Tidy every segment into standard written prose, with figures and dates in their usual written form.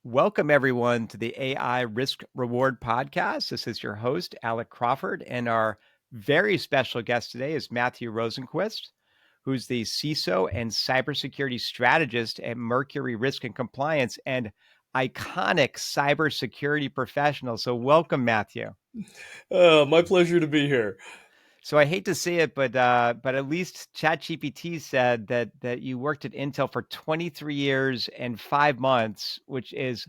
Welcome, everyone, to the AI Risk Reward Podcast. This is your host, Alec Crawford, and our very special guest today is Matthew Rosenquist, who's the CISO and Cybersecurity Strategist at Mercury Risk and Compliance and iconic cybersecurity professional. So, welcome, Matthew. My pleasure to be here. So I hate to say it, but at least ChatGPT said that you worked at Intel for 23 years and 5 months, which is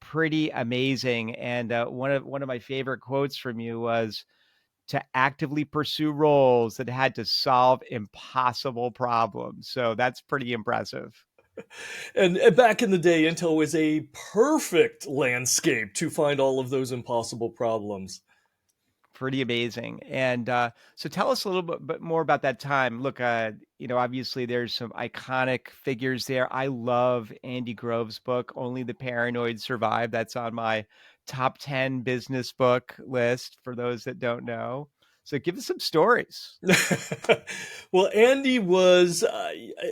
pretty amazing. And one of my favorite quotes from you was to actively pursue roles that had to solve impossible problems. So that's pretty impressive. And back in the day, Intel was a perfect landscape to find all of those impossible problems. Pretty amazing. And so tell us a little bit more about that time. Look, obviously there's some iconic figures there. I love Andy Grove's book, Only the Paranoid Survive. That's on my top 10 business book list for those that don't know. So give us some stories. Well, Andy was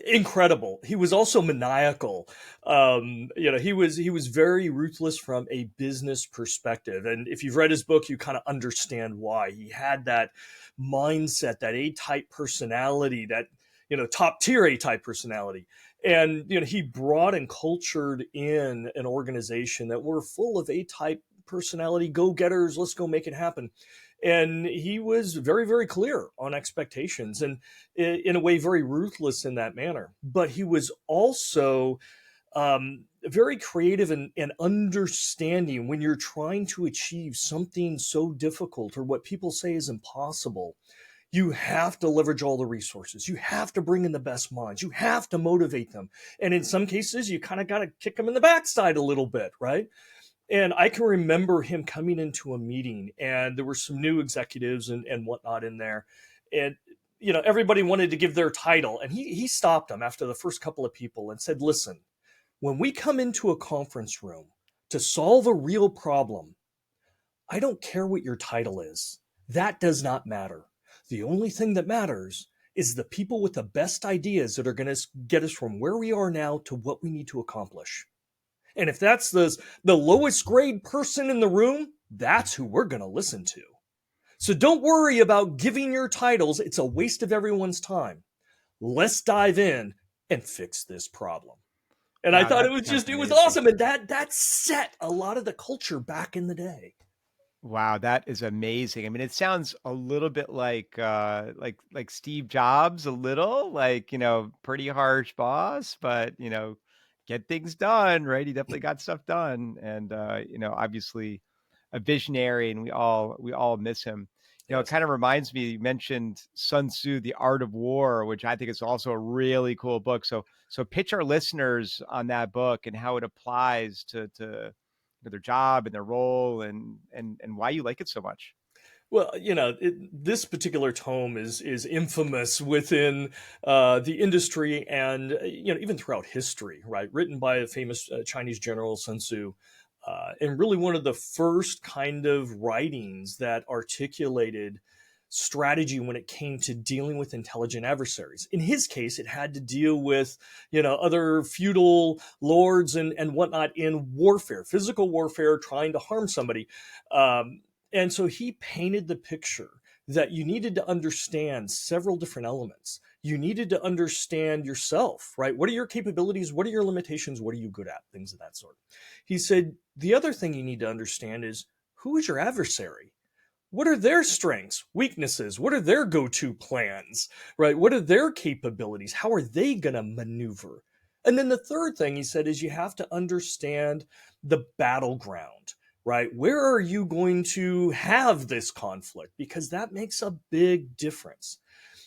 incredible. He was also maniacal. He was very ruthless from a business perspective. And if you've read his book, you kind of understand why. He had that mindset, that A-type personality, that top tier A-type personality. And he brought and cultured in an organization that were full of A-type personality go-getters. Let's go make it happen. And he was very, very clear on expectations and in a way very ruthless in that manner. But he was also very creative and understanding when you're trying to achieve something so difficult or what people say is impossible. You have to leverage all the resources. You have to bring in the best minds. You have to motivate them. And in some cases, you kind of got to kick them in the backside a little bit, right? And I can remember him coming into a meeting and there were some new executives and whatnot in there. And, everybody wanted to give their title. And he stopped them after the first couple of people and said, listen, when we come into a conference room to solve a real problem, I don't care what your title is. That does not matter. The only thing that matters is the people with the best ideas that are going to get us from where we are now to what we need to accomplish. And if that's the lowest grade person in the room, that's who we're going to listen to. So don't worry about giving your titles. It's a waste of everyone's time. Let's dive in and fix this problem. And I Wow, thought that sounds it was amazing. awesome. And that set a lot of the culture back in the day. Wow, that is amazing. I mean, it sounds a little bit like Steve Jobs, a little like, pretty harsh boss, but get things done, right? He definitely got stuff done. And obviously a visionary, and we all miss him. It Yes. kind of reminds me, you mentioned Sun Tzu, The Art of War, which I think is also a really cool book. So pitch our listeners on that book and how it applies to their job and their role and why you like it so much. Well, this particular tome is infamous within the industry and even throughout history, right? Written by a famous Chinese general Sun Tzu, and really one of the first kind of writings that articulated strategy when it came to dealing with intelligent adversaries. In his case, it had to deal with other feudal lords and whatnot in warfare, physical warfare, trying to harm somebody. And so he painted the picture that you needed to understand several different elements. You needed to understand yourself, right? What are your capabilities? What are your limitations? What are you good at? Things of that sort. He said, the other thing you need to understand is who is your adversary? What are their strengths, weaknesses? What are their go-to plans, right? What are their capabilities? How are they going to maneuver? And then the third thing he said is you have to understand the battleground, right? Where are you going to have this conflict? Because that makes a big difference.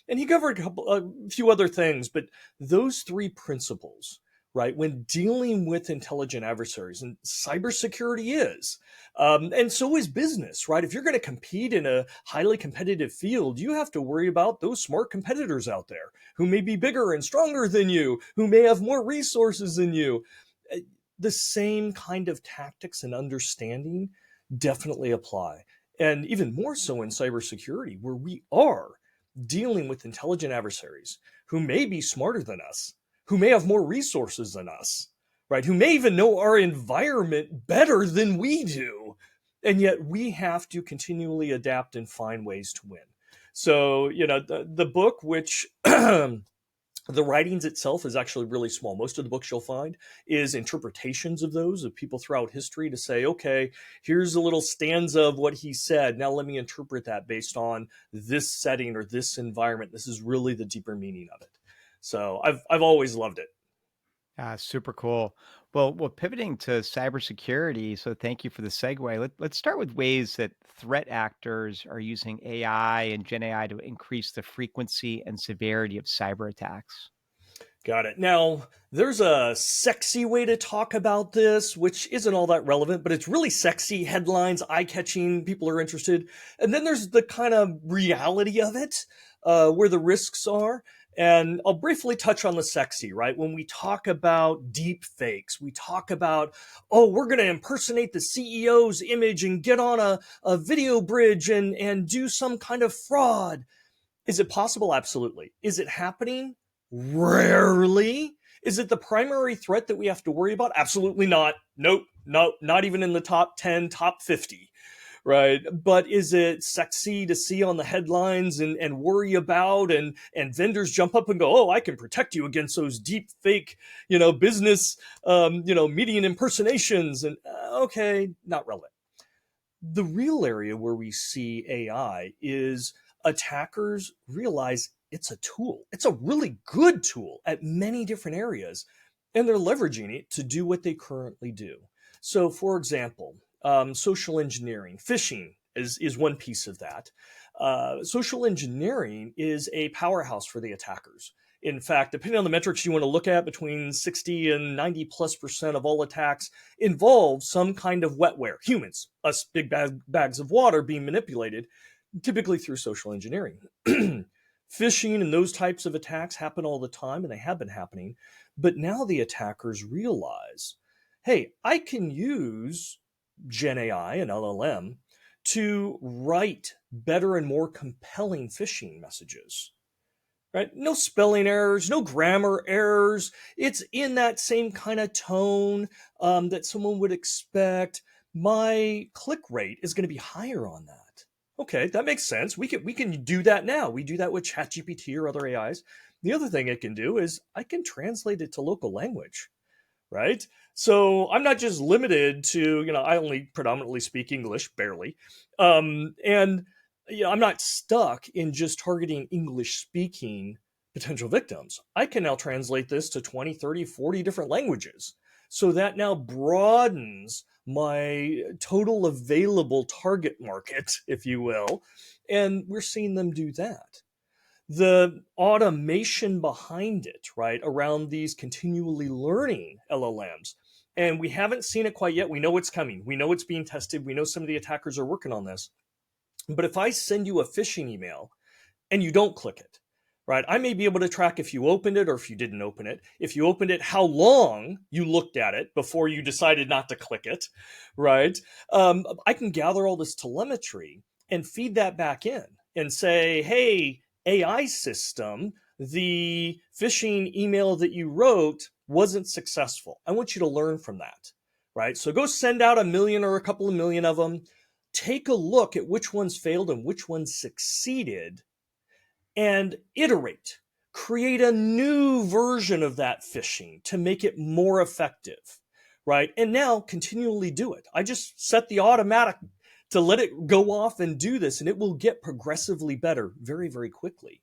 And he covered a few other things, but those three principles, right, when dealing with intelligent adversaries, and cybersecurity is, and so is business, right? If you're going to compete in a highly competitive field, you have to worry about those smart competitors out there who may be bigger and stronger than you, who may have more resources than you. The same kind of tactics and understanding definitely apply. And even more so in cybersecurity, where we are dealing with intelligent adversaries who may be smarter than us, who may have more resources than us, right? Who may even know our environment better than we do. And yet we have to continually adapt and find ways to win. So, the book, which the writings itself is actually really small. Most of the books you'll find is interpretations of those of people throughout history to say, okay, here's a little stanza of what he said. Now let me interpret that based on this setting or this environment. This is really the deeper meaning of it. So I've always loved it. Super cool. Well, pivoting to cybersecurity. So thank you for the segue. Let's start with ways that threat actors are using AI and Gen AI to increase the frequency and severity of cyber attacks. Got it. Now, there's a sexy way to talk about this, which isn't all that relevant, but it's really sexy headlines, eye catching, people are interested. And then there's the kind of reality of it, where the risks are. And I'll briefly touch on the sexy, right? When we talk about deep fakes, we talk about, oh, we're going to impersonate the CEO's image and get on a video bridge and do some kind of fraud. Is it possible? Absolutely. Is it happening? Rarely. Is it the primary threat that we have to worry about? Absolutely not. Nope. Not even in the top 10, top 50. Right. But is it sexy to see on the headlines and worry about and vendors jump up and go, oh, I can protect you against those deep fake, business, median impersonations. And okay, not relevant. The real area where we see AI is attackers realize it's a tool. It's a really good tool at many different areas, and they're leveraging it to do what they currently do. So, for example, social engineering, phishing is one piece of that. Social engineering is a powerhouse for the attackers. In fact, depending on the metrics you want to look at, between 60 and 90+% of all attacks involve some kind of wetware, humans, us big bags of water being manipulated, typically through social engineering. Phishing and those types of attacks happen all the time, and they have been happening. But now the attackers realize, hey, I can use GenAI and LLM to write better and more compelling phishing messages. Right? No spelling errors, no grammar errors. It's in that same kind of tone that someone would expect. My click rate is going to be higher on that. Okay, that makes sense. We can do that now. We do that with ChatGPT or other AIs. The other thing it can do is I can translate it to local language, right? So I'm not just limited to, I only predominantly speak English, barely. And I'm not stuck in just targeting English speaking potential victims. I can now translate this to 20, 30, 40 different languages. So that now broadens my total available target market, if you will. And we're seeing them do that. The automation behind it, right, around these continually learning LLMs. And we haven't seen it quite yet. We know it's coming. We know it's being tested. We know some of the attackers are working on this. But if I send you a phishing email and you don't click it, right, I may be able to track if you opened it or if you didn't open it. If you opened it, how long you looked at it before you decided not to click it, right? I can gather all this telemetry and feed that back in and say, hey, AI system, the phishing email that you wrote wasn't successful. I want you to learn from that, right? So go send out 1 million or a couple of million of them. Take a look at which ones failed and which ones succeeded and iterate. Create a new version of that phishing to make it more effective, right? And now continually do it. I just set the automatic to let it go off and do this, and it will get progressively better very, very quickly.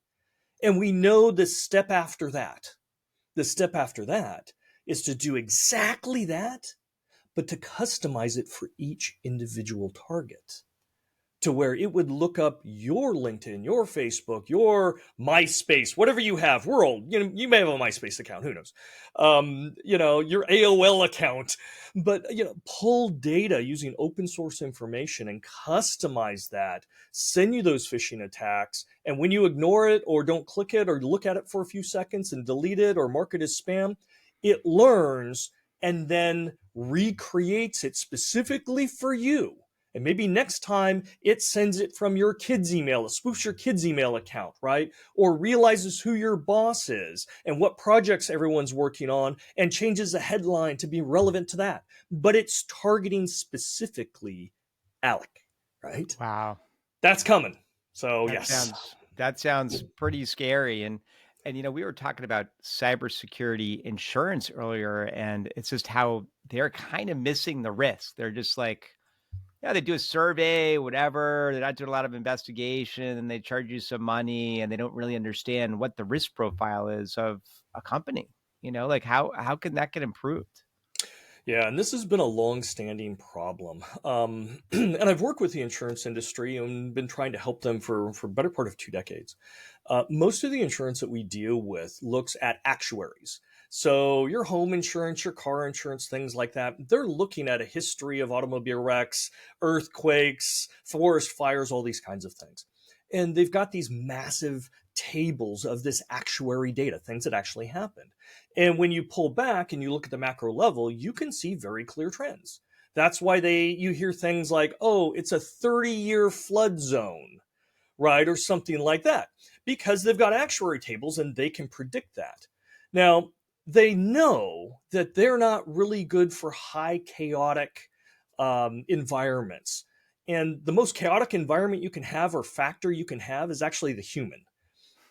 And we know the step after that. The step after that is to do exactly that, but to customize it for each individual target, to where it would look up your LinkedIn, your Facebook, your MySpace, whatever you have. We're old. You may have a MySpace account. Who knows? Your AOL account. But, pull data using open source information and customize that. Send you those phishing attacks. And when you ignore it or don't click it or look at it for a few seconds and delete it or mark it as spam, it learns and then recreates it specifically for you And maybe next time it sends it from your kid's email, it spoofs your kid's email account, right? Or realizes who your boss is and what projects everyone's working on and changes the headline to be relevant to that. But it's targeting specifically Alec, right? Wow. That's coming. So, That yes. sounds pretty scary. And we were talking about cybersecurity insurance earlier, and it's just how they're kind of missing the risk. They're just like, yeah, they do a survey, whatever. They're not doing a lot of investigation, and they charge you some money, and they don't really understand what the risk profile is of a company. Like how can that get improved? Yeah, and this has been a long-standing problem. And I've worked with the insurance industry and been trying to help them for better part of 2 decades. Most of the insurance that we deal with looks at actuaries. So your home insurance, your car insurance, things like that, they're looking at a history of automobile wrecks, earthquakes, forest fires, all these kinds of things. And they've got these massive tables of this actuary data, things that actually happened. And when you pull back and you look at the macro level, you can see very clear trends. That's why you hear things like, oh, it's a 30-year flood zone, right? Or something like that, because they've got actuary tables and they can predict that. Now, they know that they're not really good for high chaotic environments. And the most chaotic environment you can have or factor you can have is actually the human.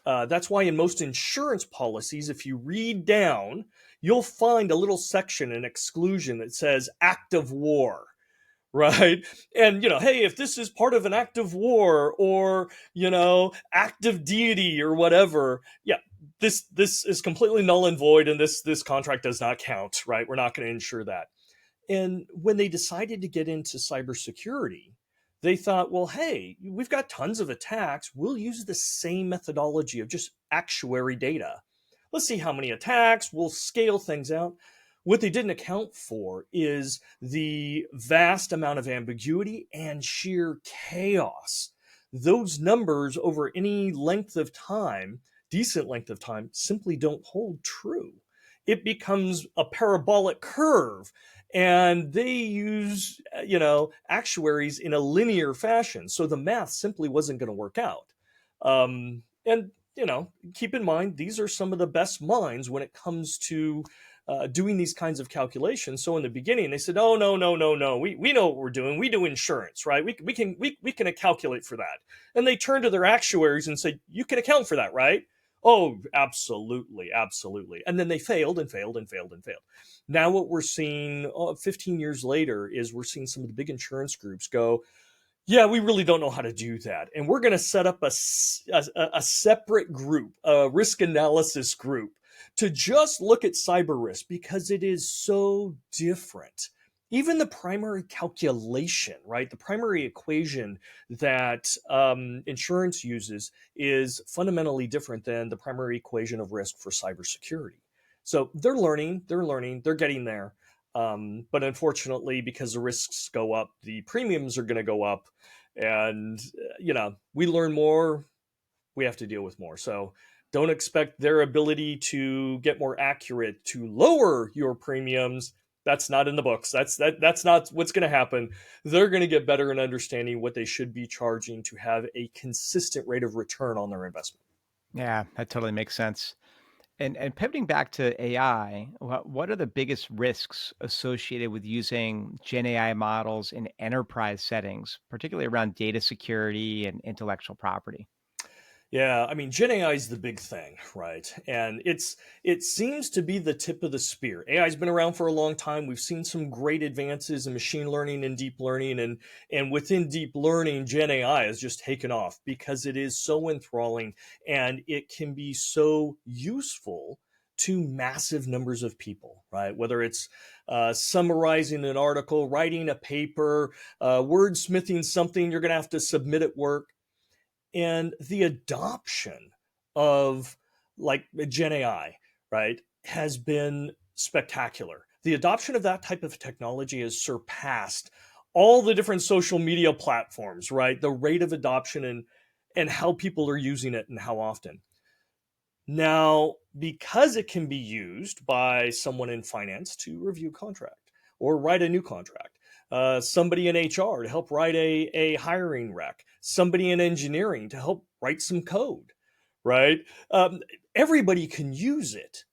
That's why in most insurance policies, if you read down, you'll find a little section, an exclusion that says act of war, right? And, hey, if this is part of an act of war or, act of deity or whatever, yeah, this is completely null and void and this contract does not count, right? We're not going to insure that. And when they decided to get into cybersecurity, they thought, well, hey, we've got tons of attacks. We'll use the same methodology of just actuary data. Let's see how many attacks. We'll scale things out. What they didn't account for is the vast amount of ambiguity and sheer chaos. Those numbers over any length of time, decent length of time, simply don't hold true. It becomes a parabolic curve, and they use actuaries in a linear fashion, so the math simply wasn't going to work out. And keep in mind, these are some of the best minds when it comes to doing these kinds of calculations. So in the beginning they said, oh, no, no, no, no, we know what we're doing. We do insurance, right? We can calculate for that. And they turned to their actuaries and said, you can account for that, right? Oh, absolutely, absolutely. And then they failed and failed and failed and failed. Now what we're seeing 15 years later is we're seeing some of the big insurance groups go, yeah, we really don't know how to do that. And we're going to set up a separate group, a risk analysis group, to just look at cyber risk because it is so different. Even the primary calculation, right? The primary equation that insurance uses is fundamentally different than the primary equation of risk for cybersecurity. So they're learning, they're getting there. But unfortunately, because the risks go up, the premiums are going to go up. And, we learn more, we have to deal with more. So don't expect their ability to get more accurate to lower your premiums. That's not in the books. That's not what's going to happen. They're going to get better in understanding what they should be charging to have a consistent rate of return on their investment. Yeah, that totally makes sense. And pivoting back to AI, what are the biggest risks associated with using Gen AI models in enterprise settings, particularly around data security and intellectual property? Yeah, I mean, Gen AI is the big thing, right? And it seems to be the tip of the spear. AI has been around for a long time. We've seen some great advances in machine learning and deep learning, and within deep learning, Gen AI has just taken off because it is so enthralling and it can be so useful to massive numbers of people, right? Whether it's summarizing an article, writing a paper, wordsmithing something, you're going to have to submit at work, and the adoption of like Gen AI, right, has been spectacular. The adoption of that type of technology has surpassed all the different social media platforms, right? The rate of adoption and how people are using it and how often. Now, because it can be used by someone in finance to review a contract or write a new contract, somebody in HR to help write a hiring rec, somebody in engineering to help write some code, right? Everybody can use it.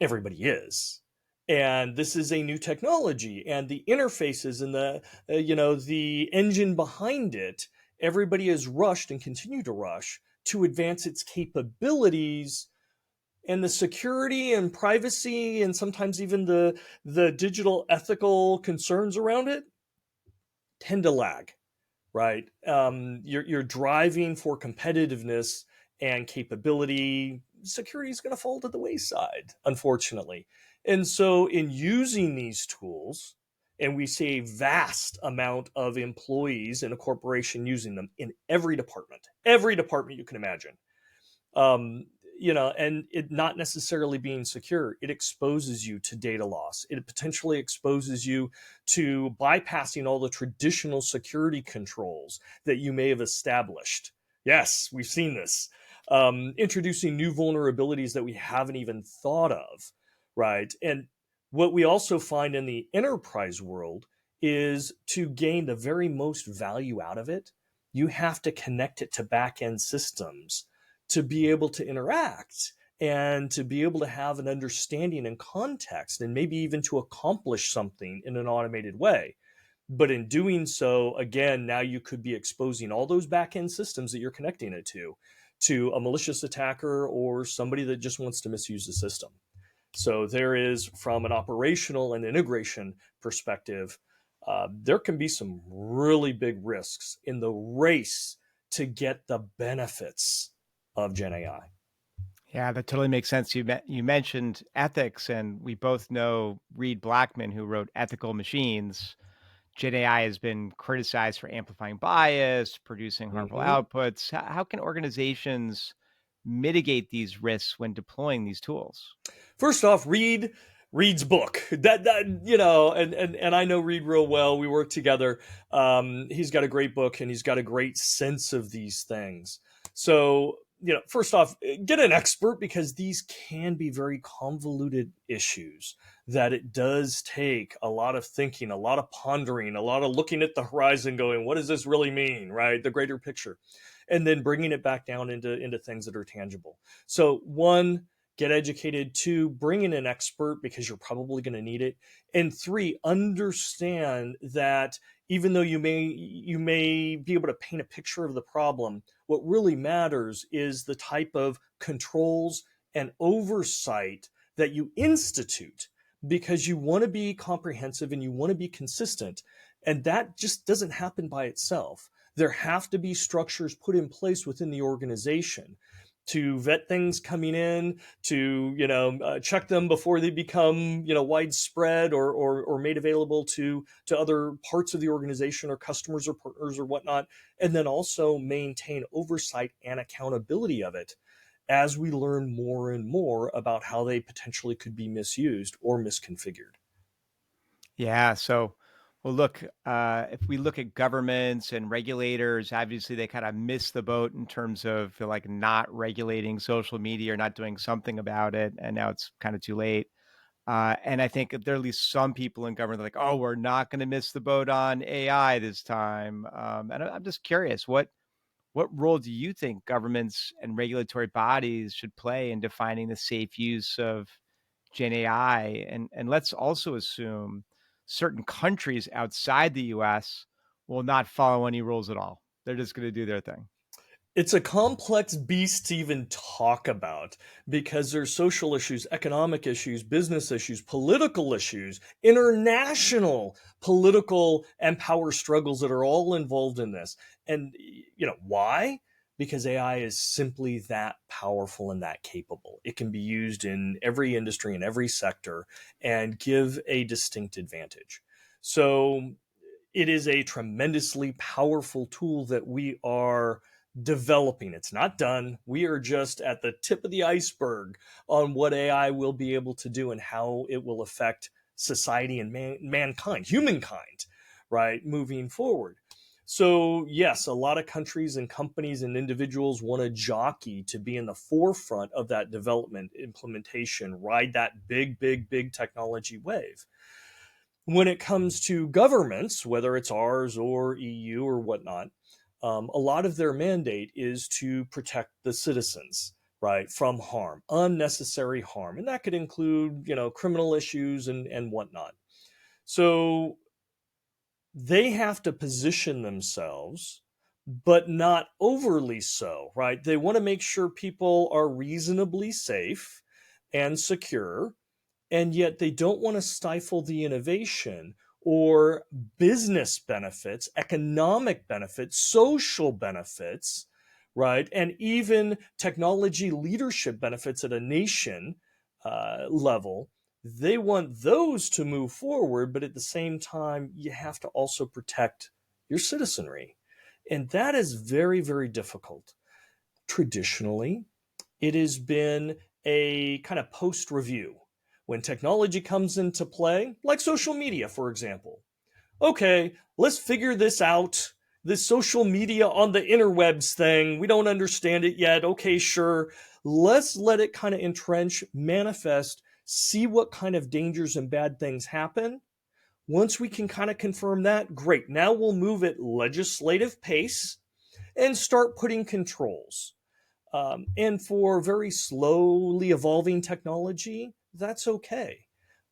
Everybody is. And this is a new technology, and the interfaces and the engine behind it, everybody has rushed and continue to rush to advance its capabilities, and the security and privacy and sometimes even the digital ethical concerns around it tend to lag, right? You're driving for competitiveness and capability. Security is going to fall to the wayside, unfortunately. And so, in using these tools, and we see a vast amount of employees in a corporation using them in every department you can imagine. um, and it not necessarily being secure, it exposes you to data loss. It potentially exposes you to bypassing all the traditional security controls that you may have established. Yes, we've seen this. Introducing new vulnerabilities that we haven't even thought of, right? And what we also find in the enterprise world is to gain the very most value out of it, you have to connect it to back end systems to be able to interact and to be able to have an understanding and context and maybe even to accomplish something in an automated way. But in doing so, again, now you could be exposing all those back end systems that you're connecting it to a malicious attacker or somebody that just wants to misuse the system. So there is, from an operational and integration perspective, there can be some really big risks in the race to get the benefits of Gen AI. Yeah, that totally makes sense. You mentioned ethics, and we both know Reed Blackman, who wrote Ethical Machines. Gen AI has been criticized for amplifying bias, producing harmful Mm-hmm. outputs. How can organizations mitigate these risks when deploying these tools? First off, read Reed's book. And I know Reed real well. We work together. He's got a great book and he's got a great sense of these things. So, first off, get an expert because these can be very convoluted issues that it does take a lot of thinking, a lot of pondering, a lot of looking at the horizon going, what does this really mean, right? The greater picture. And then bringing it back down into things that are tangible. So, one, get educated. Two, bring in an expert because you're probably going to need it. And three, understand that even though you may be able to paint a picture of the problem, what really matters is the type of controls and oversight that you institute, because you want to be comprehensive and you want to be consistent. And that just doesn't happen by itself. There have to be structures put in place within the organization to vet things coming in, to check them before they become widespread or made available to other parts of the organization or customers or partners or whatnot, and then also maintain oversight and accountability of it as we learn more and more about how they potentially could be misused or misconfigured. Yeah. So, well, look, if we look at governments and regulators, obviously they kind of miss the boat in terms of like not regulating social media or not doing something about it. And now it's kind of too late. And I think there are at least some people in government that are like, oh, we're not going to miss the boat on AI this time. And I'm just curious, what role do you think governments and regulatory bodies should play in defining the safe use of Gen AI? And let's also assume certain countries outside the US will not follow any rules at all. They're just going to do their thing. It's a complex beast to even talk about because there's social issues, economic issues, business issues, political issues, international political and power struggles that are all involved in this. And why? Because AI is simply that powerful and that capable. It can be used in every industry in every sector and give a distinct advantage. So it is a tremendously powerful tool that we are developing. It's not done. We are just at the tip of the iceberg on what AI will be able to do and how it will affect society and mankind, humankind, right, moving forward. So, yes, a lot of countries and companies and individuals want to jockey to be in the forefront of that development, implementation, ride that big, big, big technology wave. When it comes to governments, whether it's ours or EU or whatnot, a lot of their mandate is to protect the citizens, right, from harm, unnecessary harm, and that could include, criminal issues and whatnot. So they have to position themselves, but not overly so, right? They want to make sure people are reasonably safe and secure, and yet they don't want to stifle the innovation or business benefits, economic benefits, social benefits, right? And even technology leadership benefits at a nation level. They want those to move forward, but at the same time, you have to also protect your citizenry. And that is very, very difficult. Traditionally, it has been a kind of post review. When technology comes into play, like social media, for example. Okay, let's figure this out. This social media on the interwebs thing, we don't understand it yet. Okay, sure. Let's let it kind of entrench, manifest, see what kind of dangers and bad things happen. Once we can kind of confirm that, great. Now we'll move at legislative pace and start putting controls. And for very slowly evolving technology, that's okay.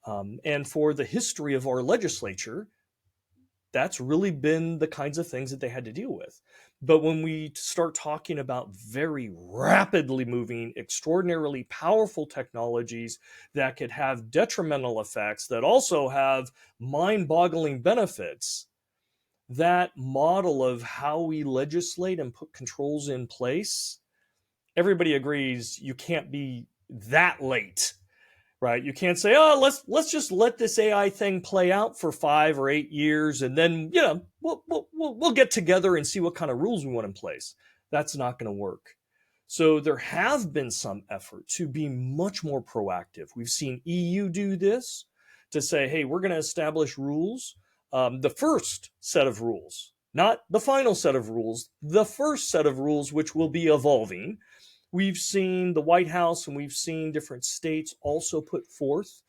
And for the history of our legislature, that's really been the kinds of things that they had to deal with. But when we start talking about very rapidly moving, extraordinarily powerful technologies that could have detrimental effects that also have mind boggling benefits, that model of how we legislate and put controls in place, everybody agrees you can't be that late, right? You can't say, oh, let's just let this AI thing play out for 5 or 8 years, and then we'll get together and see what kind of rules we want in place. That's not going to work. So there have been some effort to be much more proactive. We've seen EU do this to say, hey, we're going to establish rules. The first set of rules, not the final set of rules, the first set of rules, which will be evolving. We've seen the White House and we've seen different states also put forth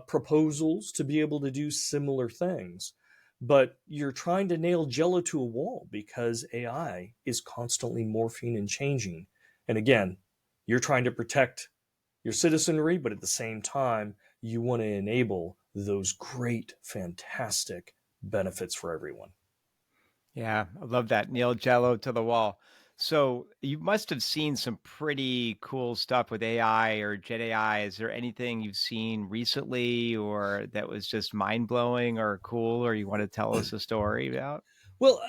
proposals to be able to do similar things. But you're trying to nail Jello to a wall because AI is constantly morphing and changing. And again, you're trying to protect your citizenry, but at the same time, you want to enable those great, fantastic benefits for everyone. Yeah, I love that. Nail Jello to the wall. So you must have seen some pretty cool stuff with AI or Gen AI. Is there anything you've seen recently or that was just mind blowing or cool, or you want to tell us a story about? Well,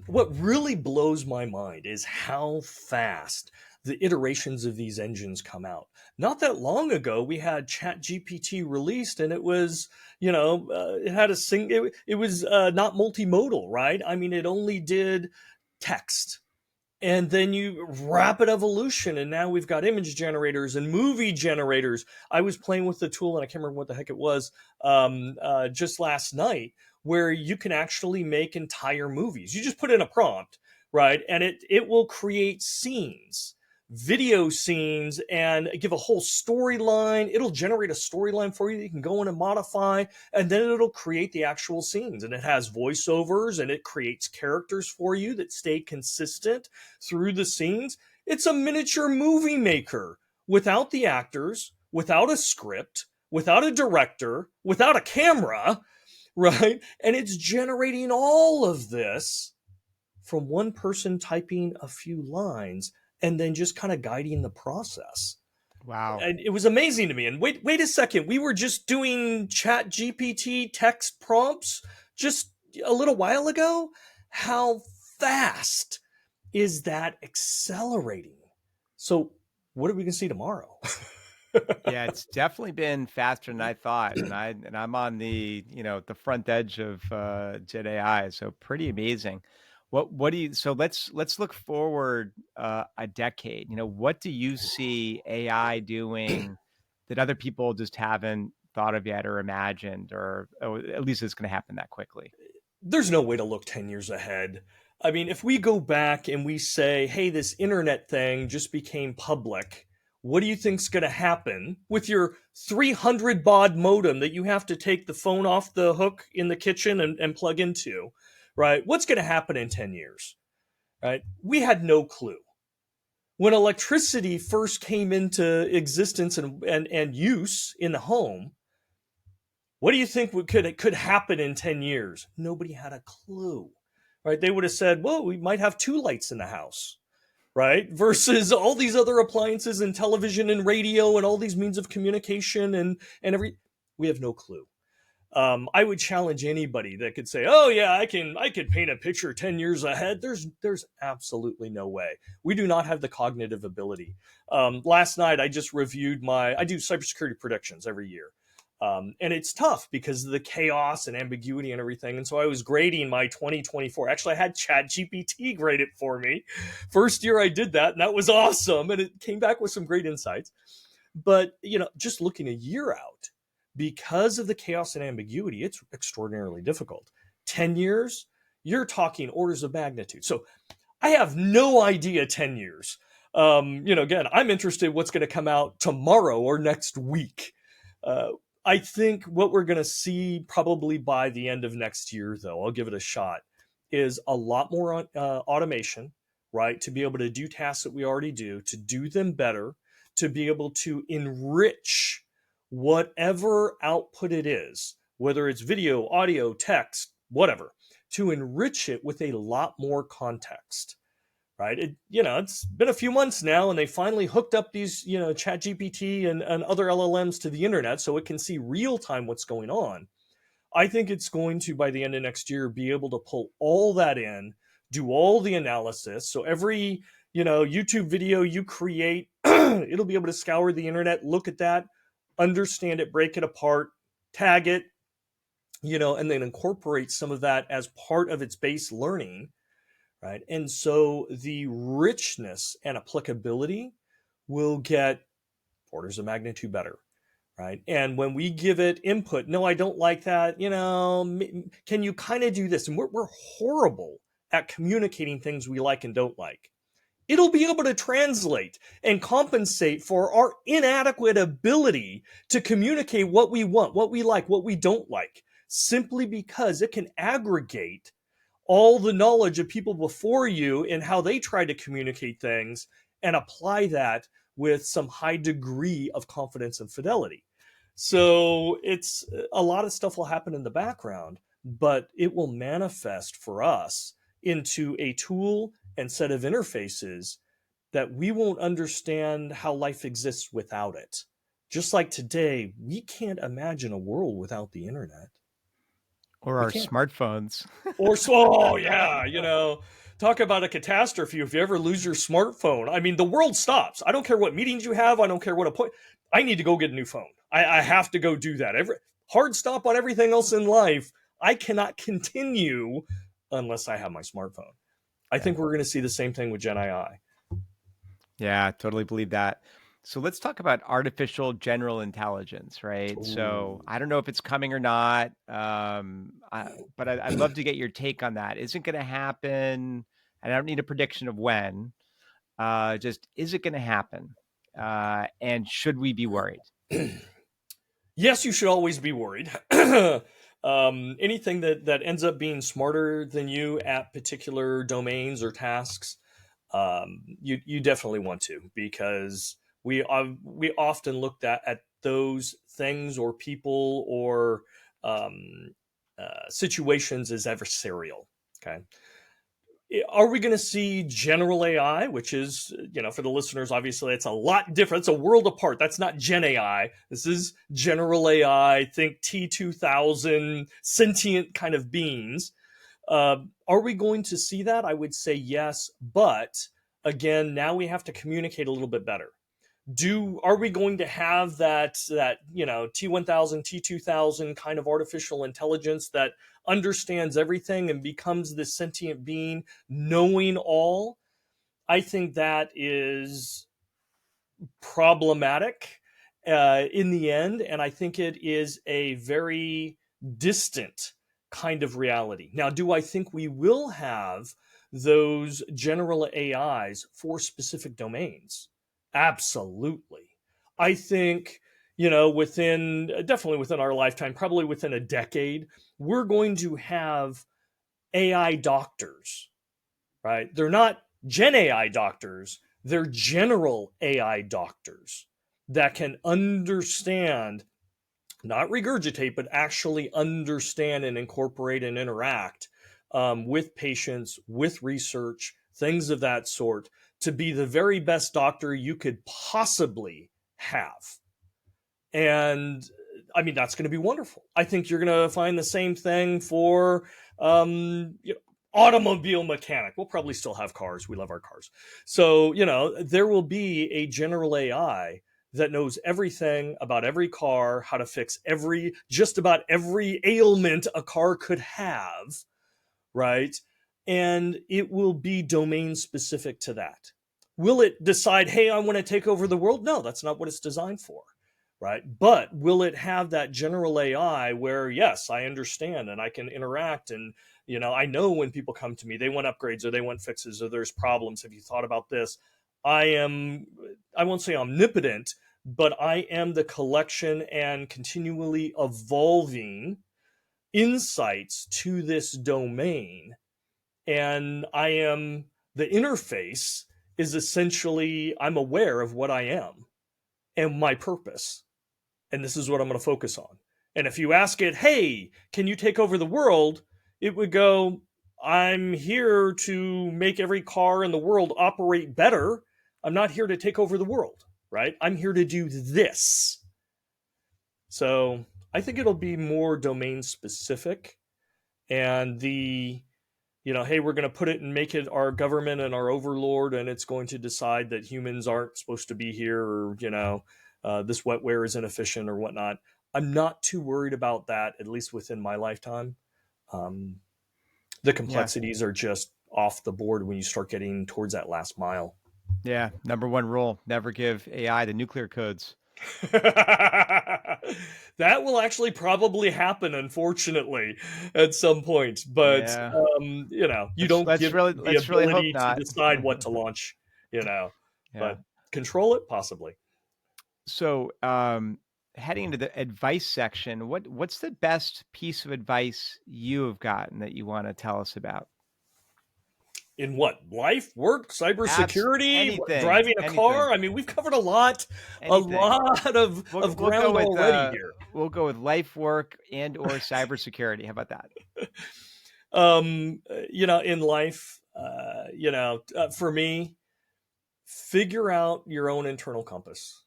what really blows my mind is how fast the iterations of these engines come out. Not that long ago, we had ChatGPT released, and it was, it had it was not multimodal, right? I mean, it only did text, and then you rapid evolution, and now we've got image generators and movie generators. I was playing with the tool, and I can't remember what the heck it was, just last night, where you can actually make entire movies. You just put in a prompt, right, and it will create scenes, video scenes, and give a whole storyline. It'll generate a storyline for you that you can go in and modify, and then it'll create the actual scenes. And it has voiceovers, and it creates characters for you that stay consistent through the scenes. It's a miniature movie maker without the actors, without a script, without a director, without a camera, right? And it's generating all of this from one person typing a few lines and then just kind of guiding the process. Wow. And it was amazing to me. And wait a second, we were just doing Chat GPT text prompts just a little while ago. How fast is that accelerating? So what are we going to see tomorrow? Yeah, it's definitely been faster than I thought, and I'm on the the front edge of Gen AI, so pretty amazing. What do you? So let's look forward a decade. What do you see AI doing that other people just haven't thought of yet or imagined, or at least it's going to happen that quickly? There's no way to look 10 years ahead. I mean, if we go back and we say, hey, this internet thing just became public, what do you think's going to happen with your 300 baud modem that you have to take the phone off the hook in the kitchen and plug into, right? What's going to happen in 10 years, right? We had no clue. When electricity first came into existence and use in the home, what do you think could happen in 10 years? Nobody had a clue, right? They would have said, well, we might have 2 lights in the house, right? Versus all these other appliances and television and radio and all these means of communication and we have no clue. I would challenge anybody that could say, "Oh yeah, I could paint a picture 10 years ahead." There's absolutely no way. We do not have the cognitive ability. Last night I just reviewed I do cybersecurity predictions every year. And it's tough because of the chaos and ambiguity and everything. And so I was grading my 2024. Actually, I had ChatGPT grade it for me. First year I did that, and that was awesome. And it came back with some great insights. But, just looking a year out, because of the chaos and ambiguity, it's extraordinarily difficult. 10 years, you're talking orders of magnitude. So I have no idea 10 years. Again, I'm interested in what's going to come out tomorrow or next week. I think what we're going to see probably by the end of next year, though, I'll give it a shot, is a lot more automation, right? To be able to do tasks that we already do, to do them better, to be able to enrich whatever output it is, whether it's video, audio, text, whatever, to enrich it with a lot more context, right? It's been a few months now, and they finally hooked up these, ChatGPT and other LLMs to the internet so it can see real time what's going on. I think it's going to, by the end of next year, be able to pull all that in, do all the analysis. So every, YouTube video you create, it'll be able to scour the internet, look at that, understand it, break it apart, tag it, and then incorporate some of that as part of its base learning, right? And so the richness and applicability will get orders of magnitude better, right? And when we give it input, no, I don't like that, can you kind of do this? And we're horrible at communicating things we like and don't like. It'll be able to translate and compensate for our inadequate ability to communicate what we want, what we like, what we don't like, simply because it can aggregate all the knowledge of people before you and how they try to communicate things and apply that with some high degree of confidence and fidelity. So it's a lot of stuff will happen in the background, but it will manifest for us into a tool and set of interfaces that we won't understand how life exists without it. Just like today, we can't imagine a world without the internet. Or We our can't. smartphones. Or so, oh yeah, talk about a catastrophe if you ever lose your smartphone. I mean, the world stops. I don't care what meetings you have. I don't care what appointment. I need to go get a new phone. I have to go do that. Hard stop on everything else in life. I cannot continue unless I have my smartphone. I think we're going to see the same thing with GenAI. Yeah, I totally believe that. So let's talk about artificial general intelligence, right? Ooh. So I don't know if it's coming or not, but I'd love to get your take on that. Is it going to happen? And I don't need a prediction of when. Just is it going to happen? And should we be worried? Yes, you should always be worried. Anything that ends up being smarter than you at particular domains or tasks, you definitely want to, because we often looked at those things or people or situations as adversarial. Okay. Are we going to see general AI, which is, for the listeners, obviously it's a lot different. It's a world apart. That's not Gen AI. This is general AI. Think T2000 sentient kind of beings. Are we going to see that? I would say yes. But again, now we have to communicate a little bit better. Are we going to have that T1000, T2000 kind of artificial intelligence that understands everything and becomes this sentient being knowing all? I think that is problematic in the end, and I think it is a very distant kind of reality. Now, do I think we will have those general AIs for specific domains? Absolutely. I think, definitely within our lifetime, probably within a decade, we're going to have AI doctors, right? They're not Gen AI doctors, they're general AI doctors that can understand, not regurgitate, but actually understand and incorporate and interact with patients, with research, things of that sort, to be the very best doctor you could possibly have. And I mean, that's going to be wonderful. I think you're going to find the same thing for automobile mechanic. We'll probably still have cars. We love our cars. So, there will be a general AI that knows everything about every car, how to fix just about every ailment a car could have, right? And it will be domain specific to that. Will it decide, hey, I want to take over the world? No, that's not what it's designed for, right? But will it have that general AI where, yes, I understand and I can interact, and I know when people come to me, they want upgrades or they want fixes or there's problems. Have you thought about this? I won't say omnipotent, but I am the collection and continually evolving insights to this domain. And the interface is essentially, I'm aware of what I am and my purpose. And this is what I'm going to focus on. And if you ask it, hey, can you take over the world? It would go, I'm here to make every car in the world operate better. I'm not here to take over the world, right? I'm here to do this. So I think it'll be more domain specific. And hey, we're going to put it and make it our government and our overlord, and it's going to decide that humans aren't supposed to be here, or, this wetware is inefficient or whatnot. I'm not too worried about that, at least within my lifetime. The complexities are just off the board when you start getting towards that last mile. Yeah. Number one rule, never give AI the nuclear codes. That will actually probably happen, unfortunately, at some point. But Yeah. you don't give the Let's really hope ability to not. decide what to launch. Yeah. But control it, possibly. So, heading into the advice section, what's the best piece of advice you have gotten that you want to tell us about? In what? Life, work, cybersecurity, Anything, driving a car? I mean, we've covered a lot anything. of We'll go ground with already here. we'll go with life, work, and or cybersecurity. How about that? In life, for me, figure out your own internal compass,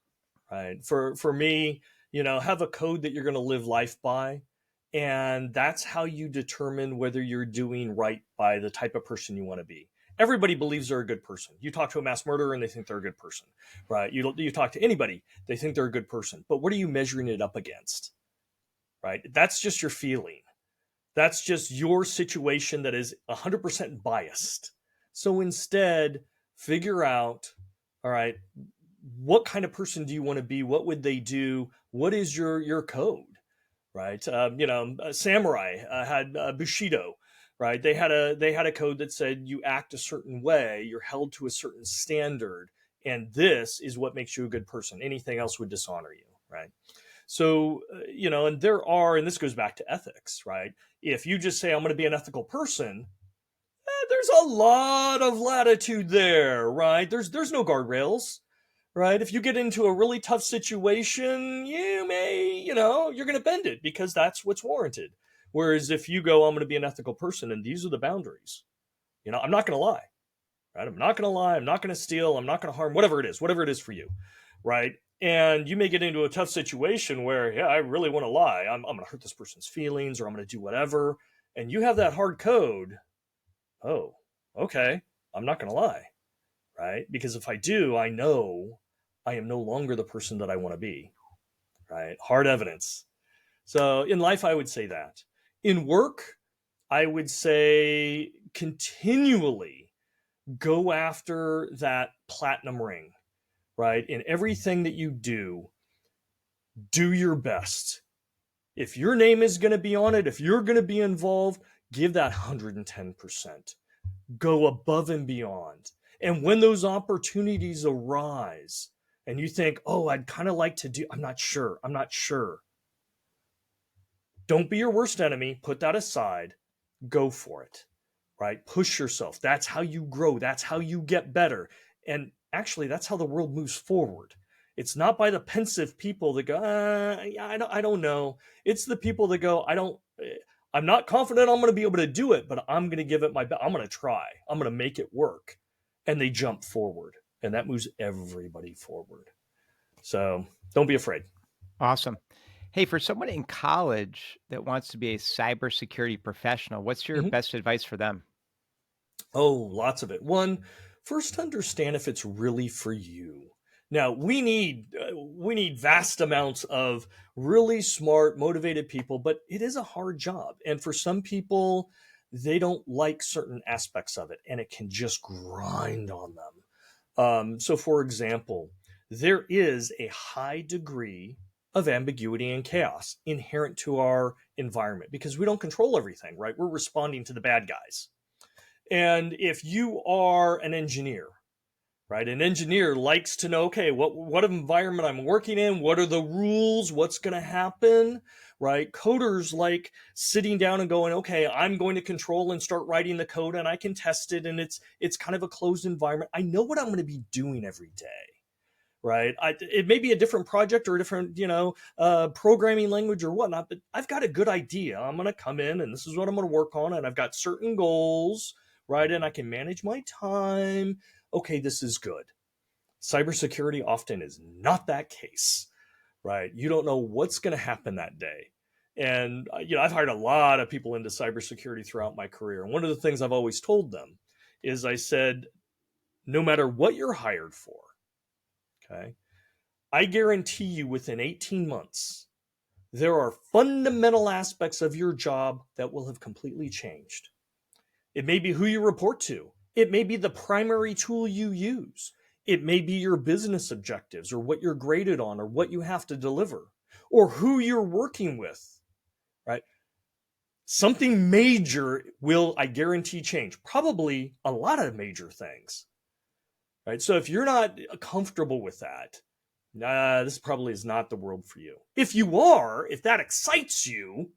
right? For me, have a code that you're going to live life by. And that's how you determine whether you're doing right by the type of person you want to be. Everybody believes they're a good person. You talk to a mass murderer and they think they're a good person, right? You talk to anybody, they think they're a good person. But what are you measuring it up against, right? That's just your feeling. That's just your situation that is 100% biased. So instead, figure out, all right, what kind of person do you want to be? What would they do? What is your code? Right? Samurai had Bushido, right? They had a code that said you act a certain way, you're held to a certain standard, and this is what makes you a good person. Anything else would dishonor you, right? So, and and this goes back to ethics, right? If you just say, I'm going to be an ethical person, there's a lot of latitude there, right? There's no guardrails, right? If you get into a really tough situation, you may, you're going to bend it because that's what's warranted. Whereas if you go, I'm going to be an ethical person and these are the boundaries, I'm not going to lie, right? I'm not going to lie. I'm not going to steal. I'm not going to harm, whatever it is for you, right? And you may get into a tough situation where, yeah, I really want to lie. I'm going to hurt this person's feelings, or I'm going to do whatever. And you have that hard code. Oh, okay. I'm not going to lie, right? Because if I do, I know I am no longer the person that I want to be, right? Hard evidence. So in life, I would say that. In work, I would say continually go after that platinum ring, right? In everything that you do your best. If your name is going to be on it, if you're going to be involved, give that 110%. Go above and beyond. And when those opportunities arise, and you think, oh, I'd kind of like to do, I'm not sure. I'm not sure. Don't be your worst enemy. Put that aside. Go for it, right? Push yourself. That's how you grow. That's how you get better. And actually, that's how the world moves forward. It's not by the pensive people that go, yeah, I don't know. It's the people that go, I'm not confident I'm going to be able to do it, but I'm going to give it my best. I'm going to try. I'm going to make it work. And they jump forward. And that moves everybody forward. So don't be afraid. Awesome. Hey, for someone in college that wants to be a cybersecurity professional, what's your Mhm. best advice for them? Oh, lots of it. One, first understand if it's really for you. Now, we need vast amounts of really smart, motivated people, but it is a hard job. And for some people, they don't like certain aspects of it, and it can just grind on them. So, for example, there is a high degree of ambiguity and chaos inherent to our environment because we don't control everything, right? We're responding to the bad guys. And if you are an engineer, right, an engineer likes to know, okay, what environment I'm working in, what are the rules, what's going to happen, right? Coders like sitting down and going, okay, I'm going to control and start writing the code, and I can test it, and it's kind of a closed environment. I know what I'm going to be doing every day. Right, it may be a different project or a different, programming language or whatnot, but I've got a good idea. I'm going to come in, and this is what I'm going to work on, and I've got certain goals, right? And I can manage my time. Okay, this is good. Cybersecurity often is not that case, right? You don't know what's going to happen that day. And I've hired a lot of people into cybersecurity throughout my career, and one of the things I've always told them is I said, no matter what you're hired for, okay, I guarantee you within 18 months, there are fundamental aspects of your job that will have completely changed. It may be who you report to, it may be the primary tool you use, it may be your business objectives or what you're graded on or what you have to deliver or who you're working with, right? Something major will, I guarantee, change. Probably a lot of major things, right? So if you're not comfortable with that, this probably is not the world for you. If you are, if that excites you,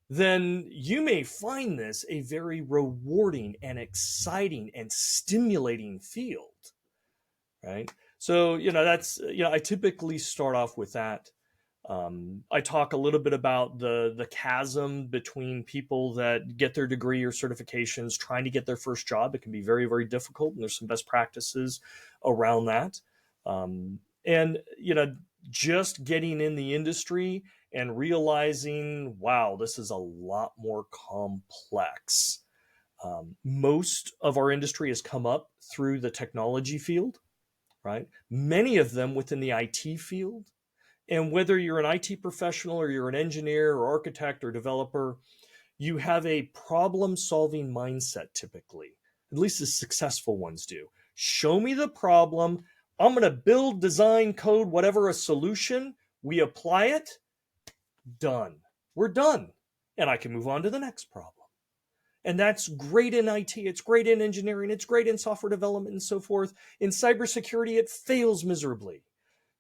then you may find this a very rewarding and exciting and stimulating field, right? So, that's, I typically start off with that. I talk a little bit about the chasm between people that get their degree or certifications trying to get their first job. It can be very, very difficult, and there's some best practices around that. And just getting in the industry and realizing, wow, this is a lot more complex. Most of our industry has come up through the technology field, right? Many of them within the IT field. And whether you're an IT professional or you're an engineer or architect or developer, you have a problem solving mindset typically. At least the successful ones do. Show me the problem. I'm going to build, design, code, whatever, a solution. We apply it. Done. We're done. And I can move on to the next problem. And that's great in IT. It's great in engineering. It's great in software development and so forth. In cybersecurity, it fails miserably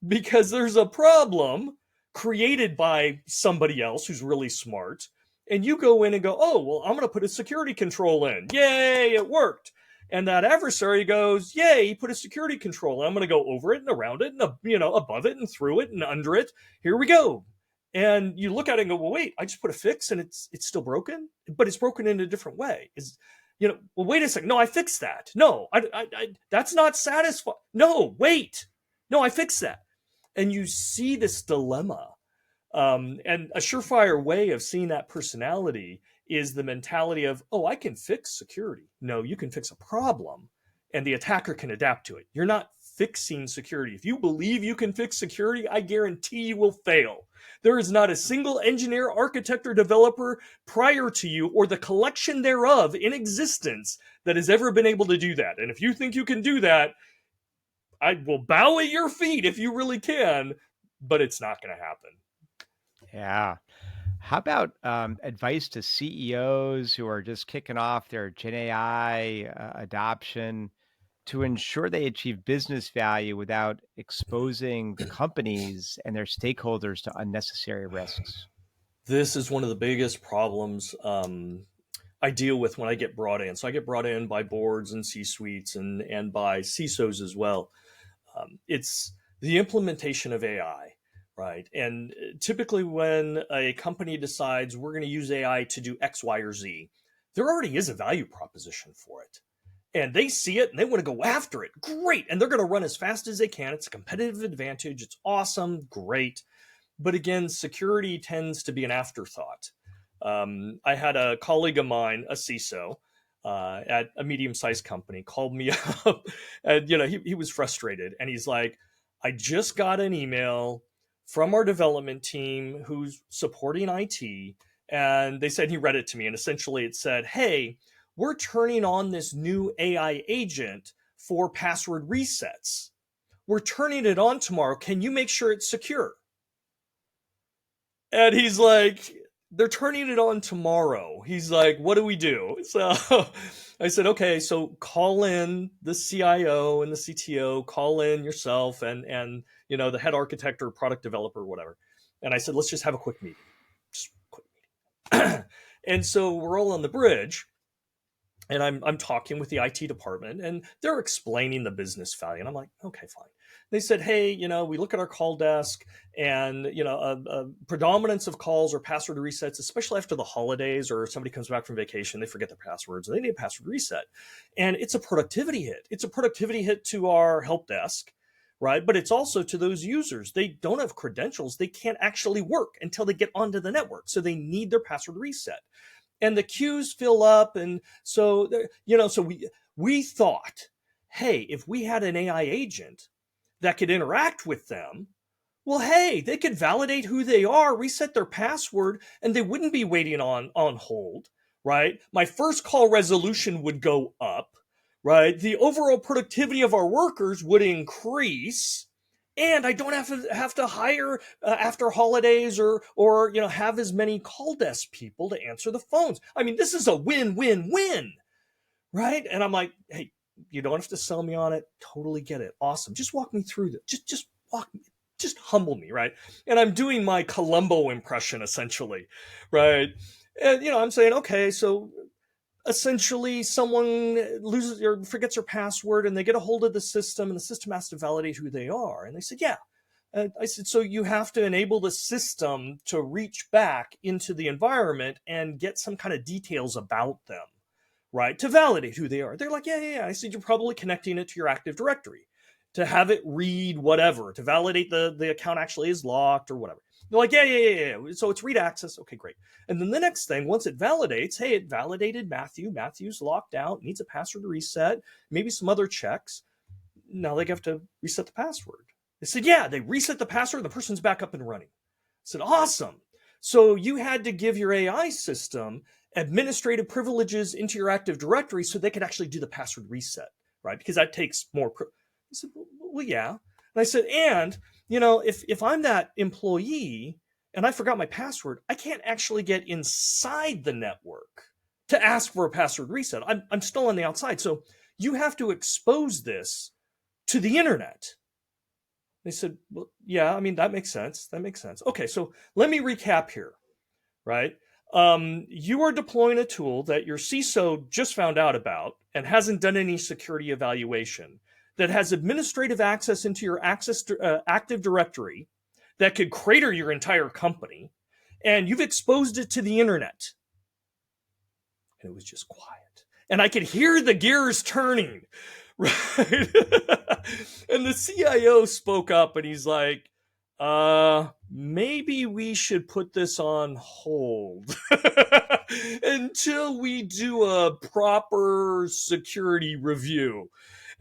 because there's a problem created by somebody else who's really smart. And you go in and go, oh, well, I'm going to put a security control in. Yay, it worked. And that adversary goes, yay, he put a security control. I'm going to go over it and around it and, above it and through it and under it. Here we go. And you look at it and go, well, wait, I just put a fix and it's still broken, but it's broken in a different way. Well, wait a second. No, I fixed that. No, that's not satisfying. No, wait. No, I fixed that. And you see this dilemma. And a surefire way of seeing that personality is the mentality of, oh, I can fix security. No, you can fix a problem and the attacker can adapt to it. You're not fixing security. If you believe you can fix security, I guarantee you will fail. There is not a single engineer, architect, or developer prior to you or the collection thereof in existence that has ever been able to do that. And if you think you can do that, I will bow at your feet if you really can, but it's not going to happen. Yeah. How about advice to CEOs who are just kicking off their Gen AI adoption? to ensure they achieve business value without exposing the companies and their stakeholders to unnecessary risks? This is one of the biggest problems I deal with when I get brought in. So I get brought in by boards and C-suites and by CISOs as well. It's the implementation of AI, right? And typically when a company decides we're going to use AI to do X, Y, or Z, there already is a value proposition for it. And they see it and they want to go after it. Great. And they're going to run as fast as they can. It's a competitive advantage. It's awesome. Great. But again, security tends to be an afterthought. I had a colleague of mine, a CISO, at a medium-sized company, called me up, and he was frustrated, and he's like, "I just got an email from our development team who's supporting IT, and they said," he read it to me, and essentially it said, "Hey, we're turning on this new AI agent for password resets. We're turning it on tomorrow. Can you make sure it's secure?" And he's like, "They're turning it on tomorrow." He's like, "What do we do?" So I said, "Okay, so call in the CIO and the CTO, call in yourself and the head architect or product developer or whatever." And I said, "Let's just have a quick meeting." Just a quick meeting. And so we're all on the bridge, and I'm talking with the IT department, and they're explaining the business value, and I'm like, "Okay, fine." They said, "Hey, we look at our call desk, and a predominance of calls or password resets, especially after the holidays or somebody comes back from vacation, they forget their passwords and they need a password reset, and it's a productivity hit. It's a productivity hit to our help desk." Right. But it's also to those users. They don't have credentials. They can't actually work until they get onto the network. So they need their password reset, and the queues fill up. And so, so we thought, hey, if we had an AI agent that could interact with them, well, hey, they could validate who they are, reset their password, and they wouldn't be waiting on hold, right? My first call resolution would go up, right? The overall productivity of our workers would increase, and I don't have to hire after holidays or have as many call desk people to answer the phones. I mean, this is a win-win-win, right? And I'm like, "Hey, you don't have to sell me on it. Totally get it. Awesome. Just walk me through that. Just walk me, just humble me," right? And I'm doing my Columbo impression essentially, right? And I'm saying, okay, so essentially someone loses or forgets their password and they get a hold of the system and the system has to validate who they are. And they said, "Yeah." I said, "So you have to enable the system to reach back into the environment and get some kind of details about them, right? To validate who they are." They're like, "Yeah. I said, "You're probably connecting it to your Active Directory to have it read whatever, to validate the account actually is locked or whatever." They're like, "Yeah. So it's read access. Okay, great." And then the next thing, once it validates, hey, it validated Matthew. Matthew's locked out, needs a password reset, maybe some other checks. Now they have to reset the password. They said, "Yeah." They reset the password, the person's back up and running. I said, "Awesome." So you had to give your AI system administrative privileges into your Active Directory so they could actually do the password reset, right? Because that takes more. I said, "Well, yeah." And I said, "And if I'm that employee and I forgot my password, I can't actually get inside the network to ask for a password reset. I'm still on the outside. So you have to expose this to the internet." They said, "Well, yeah, I mean, that makes sense. That makes sense." Okay, so let me recap here, right? You are deploying a tool that your CISO just found out about and hasn't done any security evaluation, that has administrative access into your Active Directory that could crater your entire company, and you've exposed it to the internet. And it was just quiet. And I could hear the gears turning, right? And the CIO spoke up and he's like, "Maybe we should put this on hold until we do a proper security review."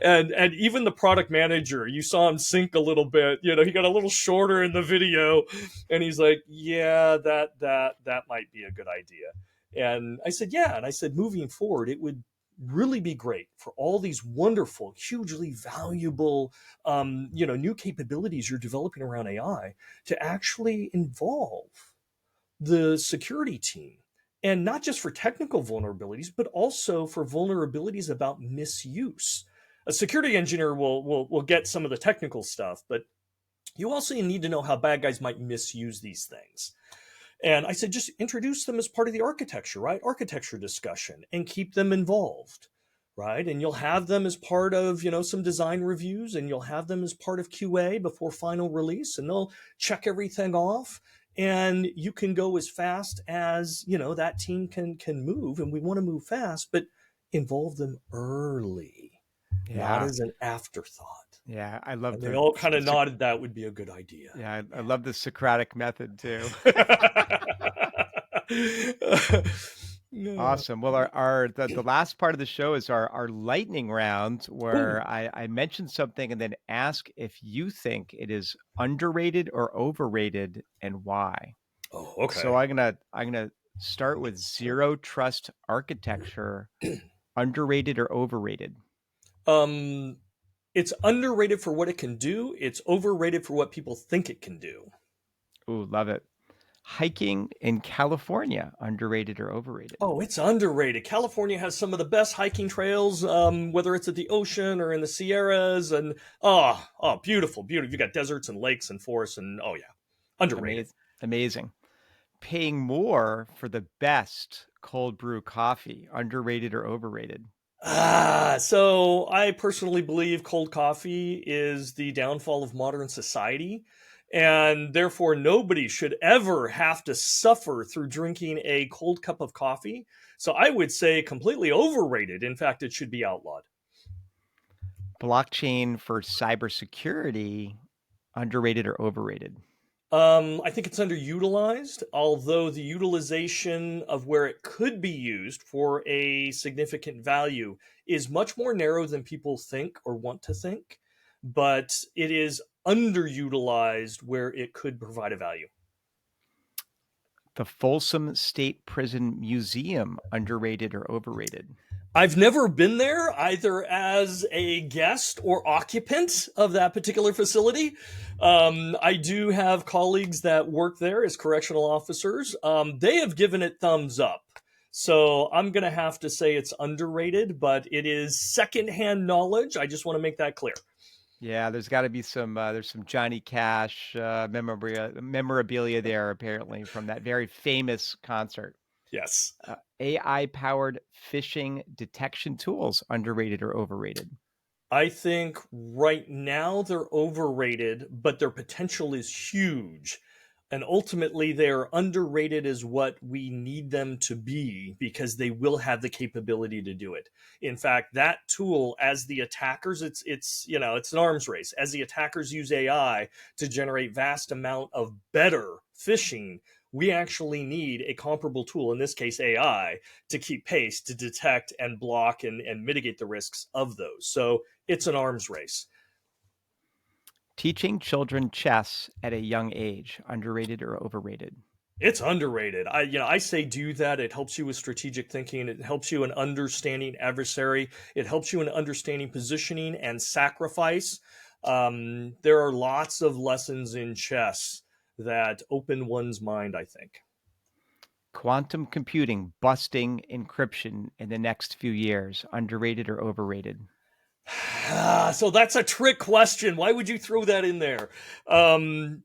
And even the product manager, you saw him sink a little bit. He got a little shorter in the video, and he's like, "Yeah, that might be a good idea." And I said, "Yeah." And I said, moving forward, it would really be great for all these wonderful, hugely valuable, new capabilities you're developing around AI to actually involve the security team. And not just for technical vulnerabilities, but also for vulnerabilities about misuse. A security engineer will get some of the technical stuff, but you also need to know how bad guys might misuse these things. And I said, just introduce them as part of the architecture, right? Architecture discussion, and keep them involved, right? And you'll have them as part of, some design reviews, and you'll have them as part of QA before final release, and they'll check everything off. And you can go as fast as, that team can move. And we want to move fast, but involve them early, not Yeah. as an afterthought. Yeah. I love And they the, all kind of nodded that would be a good idea. yeah, I love the Socratic method too. Yeah. Awesome. Well, the last part of the show is our lightning round, Ooh. where I mention something and then ask if you think it is underrated or overrated and why. Oh, So okay. I'm gonna start with zero trust architecture, underrated or overrated. Um, it's underrated for what it can do. It's overrated for what people think it can do. Ooh, love it. Hiking in California, underrated or overrated? Oh, it's underrated. California has some of the best hiking trails, whether it's at the ocean or in the Sierras, and beautiful, beautiful. You got deserts and lakes and forests, and oh yeah, underrated. Amazing. Amazing. Paying more for the best cold brew coffee, underrated or overrated? So I personally believe cold coffee is the downfall of modern society, and therefore nobody should ever have to suffer through drinking a cold cup of coffee. So I would say completely overrated. In fact, it should be outlawed. Blockchain for cybersecurity, underrated or overrated? I think it's underutilized, although the utilization of where it could be used for a significant value is much more narrow than people think or want to think. But it is underutilized where it could provide a value. The Folsom State Prison Museum, underrated or overrated? I've never been there either as a guest or occupant of that particular facility. I do have colleagues that work there as correctional officers. They have given it thumbs up. So I'm going to have to say it's underrated, but it is secondhand knowledge. I just want to make that clear. Yeah, there's got to be some there's some Johnny Cash memorabilia there apparently from that very famous concert. Yes. AI powered phishing detection tools, underrated or overrated? I think right now they're overrated, but their potential is huge. And ultimately, they're underrated as what we need them to be because they will have the capability to do it. In fact, that tool, as the attackers, it's an arms race. As the attackers use AI to generate vast amount of better phishing, we actually need a comparable tool, in this case AI, to keep pace, to detect and block and mitigate the risks of those. So it's an arms race. Teaching children chess at a young age, underrated or overrated? It's underrated. I say do that. It helps you with strategic thinking. It helps you in understanding adversary. It helps you in understanding positioning and sacrifice. There are lots of lessons in chess that open one's mind, I think. Quantum computing busting encryption in the next few years, underrated or overrated? So that's a trick question. Why would you throw that in there? Um,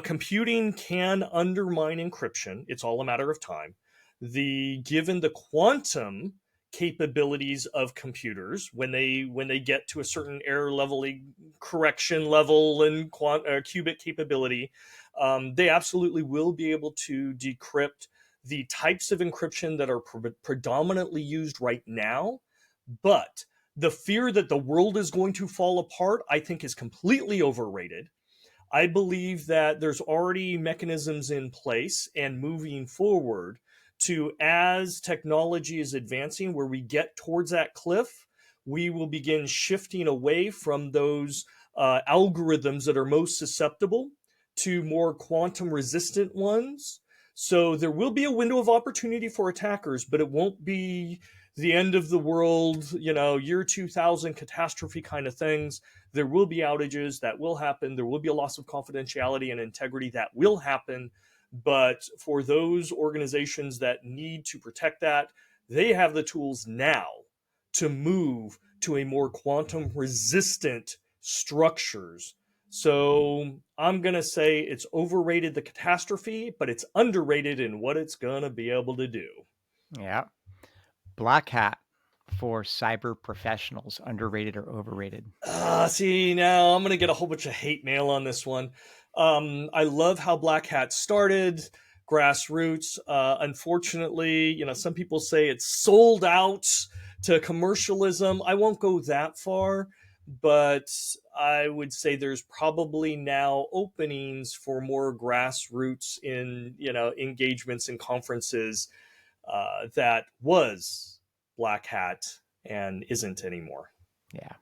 Computing can undermine encryption. It's all a matter of time. Given the quantum capabilities of computers, when they get to a certain error level, correction level, and qubit capability, they absolutely will be able to decrypt the types of encryption that are predominantly used right now. But the fear that the world is going to fall apart, I think, is completely overrated. I believe that there's already mechanisms in place and moving forward to, as technology is advancing, where we get towards that cliff, we will begin shifting away from those algorithms that are most susceptible to more quantum resistant ones. So there will be a window of opportunity for attackers, but it won't be the end of the world, year 2000 catastrophe kind of things. There will be outages that will happen. There will be a loss of confidentiality and integrity that will happen. But for those organizations that need to protect that, they have the tools now to move to a more quantum resistant structures. So I'm going to say it's overrated the catastrophe, but it's underrated in what it's going to be able to do. Yeah. Black hat for cyber professionals, underrated or overrated? See, now I'm going to get a whole bunch of hate mail on this one. I love how Black Hat started, grassroots. Unfortunately, some people say it's sold out to commercialism. I won't go that far, but I would say there's probably now openings for more grassroots in, engagements and conferences that was Black Hat and isn't anymore. Yeah.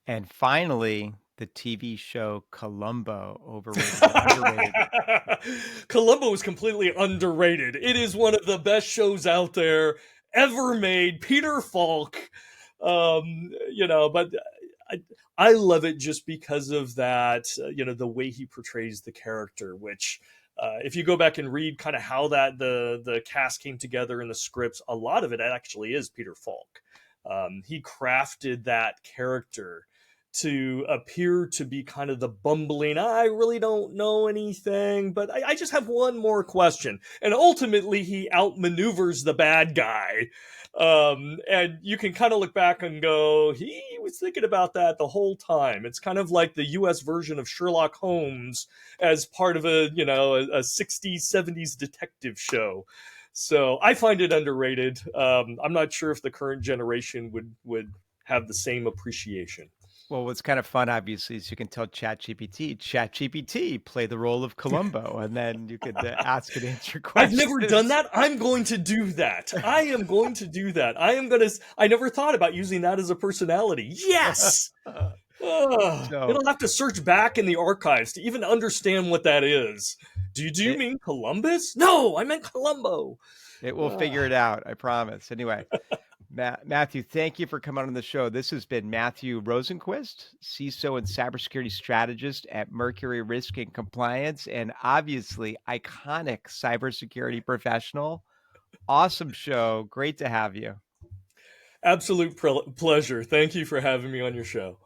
And finally, the TV show Columbo, overrated or underrated? Columbo is completely underrated. It is one of the best shows out there ever made. Peter Falk, but I love it just because of that, the way he portrays the character, which if you go back and read kind of how that the cast came together in the scripts, a lot of it actually is Peter Falk. He crafted that character to appear to be kind of the bumbling, I really don't know anything, but I just have one more question. And ultimately, he outmaneuvers the bad guy. And you can kind of look back and go, he was thinking about that the whole time. It's kind of like the US version of Sherlock Holmes as part of a 60s, 70s detective show. So I find it underrated. I'm not sure if the current generation would have the same appreciation. Well, what's kind of fun, obviously, is you can tell ChatGPT, play the role of Columbo, and then you could ask and answer I've never done questions. that. I'm going to do that. I am going to do that. I never thought about using that as a personality. Yes! So It'll have to search back in the archives to even understand what that is. Do you it mean Columbus? No, I meant Columbo. it will figure it out, I promise. Anyway, Matthew, thank you for coming on the show. This has been Matthew Rosenquist, CISO and cybersecurity strategist at Mercury Risk and Compliance, and obviously iconic cybersecurity professional. Awesome show. Great to have you. Absolute pleasure. Thank you for having me on your show.